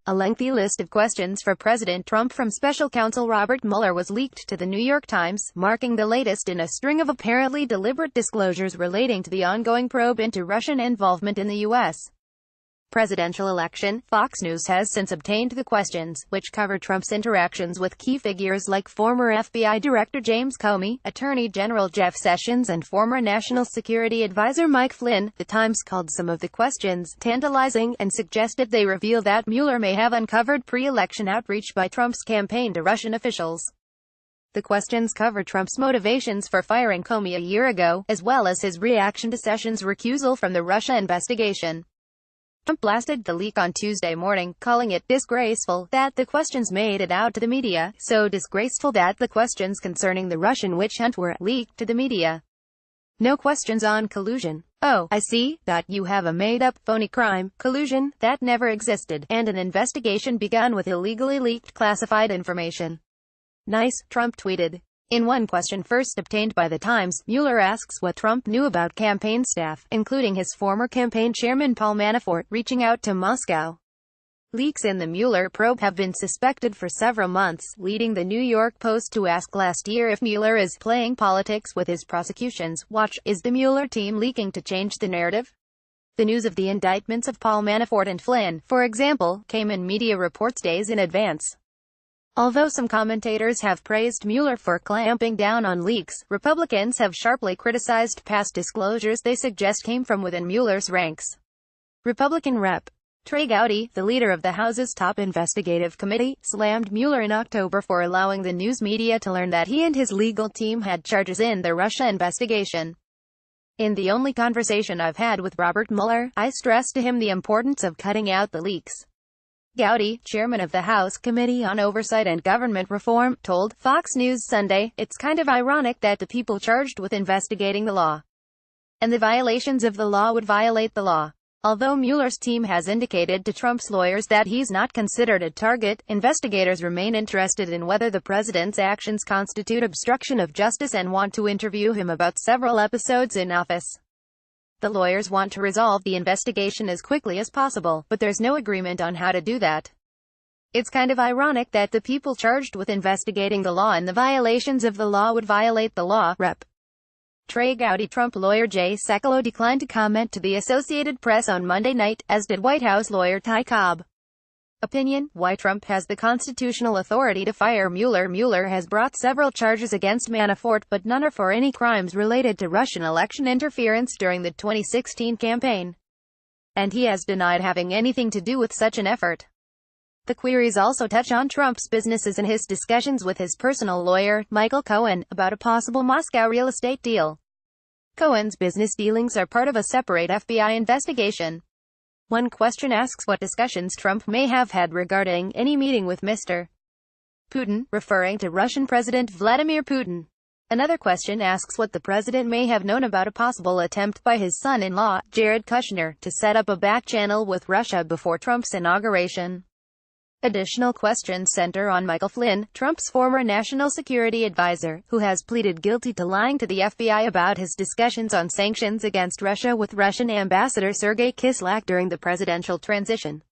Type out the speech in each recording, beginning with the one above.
A lengthy list of questions for President Trump from special counsel Robert Mueller was leaked to the New York Times, marking the latest in a string of apparently deliberate disclosures relating to the ongoing probe into Russian involvement in the U.S. presidential election. Fox News has since obtained the questions, which cover Trump's interactions with key figures like former FBI Director James Comey, Attorney General Jeff Sessions and former National Security Advisor Mike Flynn. The Times called some of the questions tantalizing, and suggested they reveal that Mueller may have uncovered pre-election outreach by Trump's campaign to Russian officials. The questions cover Trump's motivations for firing Comey a year ago, as well as his reaction to Sessions' recusal from the Russia investigation. Trump blasted the leak on Tuesday morning, calling it disgraceful that the questions made it out to the media, so disgraceful that the questions concerning the Russian witch hunt were leaked to the media. No questions on collusion. Oh, I see, that you have a made-up, phony crime, collusion, that never existed, and an investigation begun with illegally leaked classified information. Nice, Trump tweeted. In one question first obtained by The Times, Mueller asks what Trump knew about campaign staff, including his former campaign chairman Paul Manafort, reaching out to Moscow. Leaks in the Mueller probe have been suspected for several months, leading the New York Post to ask last year if Mueller is playing politics with his prosecutions. Watch, is the Mueller team leaking to change the narrative? The news of the indictments of Paul Manafort and Flynn, for example, came in media reports days in advance. Although some commentators have praised Mueller for clamping down on leaks, Republicans have sharply criticized past disclosures they suggest came from within Mueller's ranks. Republican Rep. Trey Gowdy, the leader of the House's top investigative committee, slammed Mueller in October for allowing the news media to learn that he and his legal team had charges in the Russia investigation. In the only conversation I've had with Robert Mueller, I stressed to him the importance of cutting out the leaks. Gowdy, chairman of the House Committee on Oversight and Government Reform, told Fox News Sunday, "It's kind of ironic that the people charged with investigating the law and the violations of the law would violate the law." Although Mueller's team has indicated to Trump's lawyers that he's not considered a target, investigators remain interested in whether the president's actions constitute obstruction of justice and want to interview him about several episodes in office. The lawyers want to resolve the investigation as quickly as possible, but there's no agreement on how to do that. It's kind of ironic that the people charged with investigating the law and the violations of the law would violate the law. Rep. Trey Gowdy. Trump lawyer Jay Sekulow declined to comment to the Associated Press on Monday night, as did White House lawyer Ty Cobb. Opinion: why Trump has the constitutional authority to fire Mueller. Mueller has brought several charges against Manafort, but none are for any crimes related to Russian election interference during the 2016 campaign. And he has denied having anything to do with such an effort. The queries also touch on Trump's businesses and his discussions with his personal lawyer, Michael Cohen, about a possible Moscow real estate deal. Cohen's business dealings are part of a separate FBI investigation. One question asks what discussions Trump may have had regarding any meeting with Mr. Putin, referring to Russian President Vladimir Putin. Another question asks what the president may have known about a possible attempt by his son-in-law, Jared Kushner, to set up a back channel with Russia before Trump's inauguration. Additional questions center on Michael Flynn, Trump's former national security advisor, who has pleaded guilty to lying to the FBI about his discussions on sanctions against Russia with Russian Ambassador Sergei Kislyak during the presidential transition.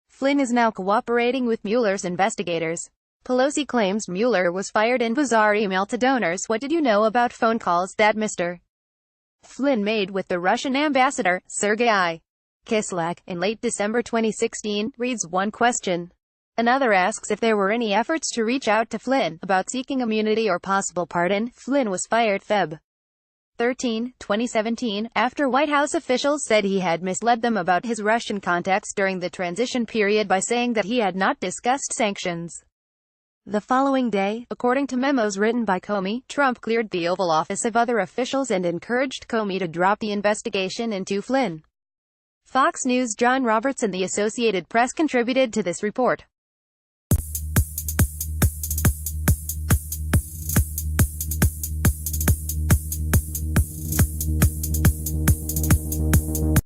Flynn is now cooperating with Mueller's investigators. Pelosi claims Mueller was fired in bizarre email to donors. What did you know about phone calls that Mr. Flynn made with the Russian ambassador, Sergei Kislyak, in late December 2016, reads one question. Another asks if there were any efforts to reach out to Flynn about seeking immunity or possible pardon. Flynn was fired Feb. 13, 2017, after White House officials said he had misled them about his Russian contacts during the transition period by saying that he had not discussed sanctions. The following day, according to memos written by Comey, Trump cleared the Oval Office of other officials and encouraged Comey to drop the investigation into Flynn. Fox News' John Roberts and the Associated Press contributed to this report.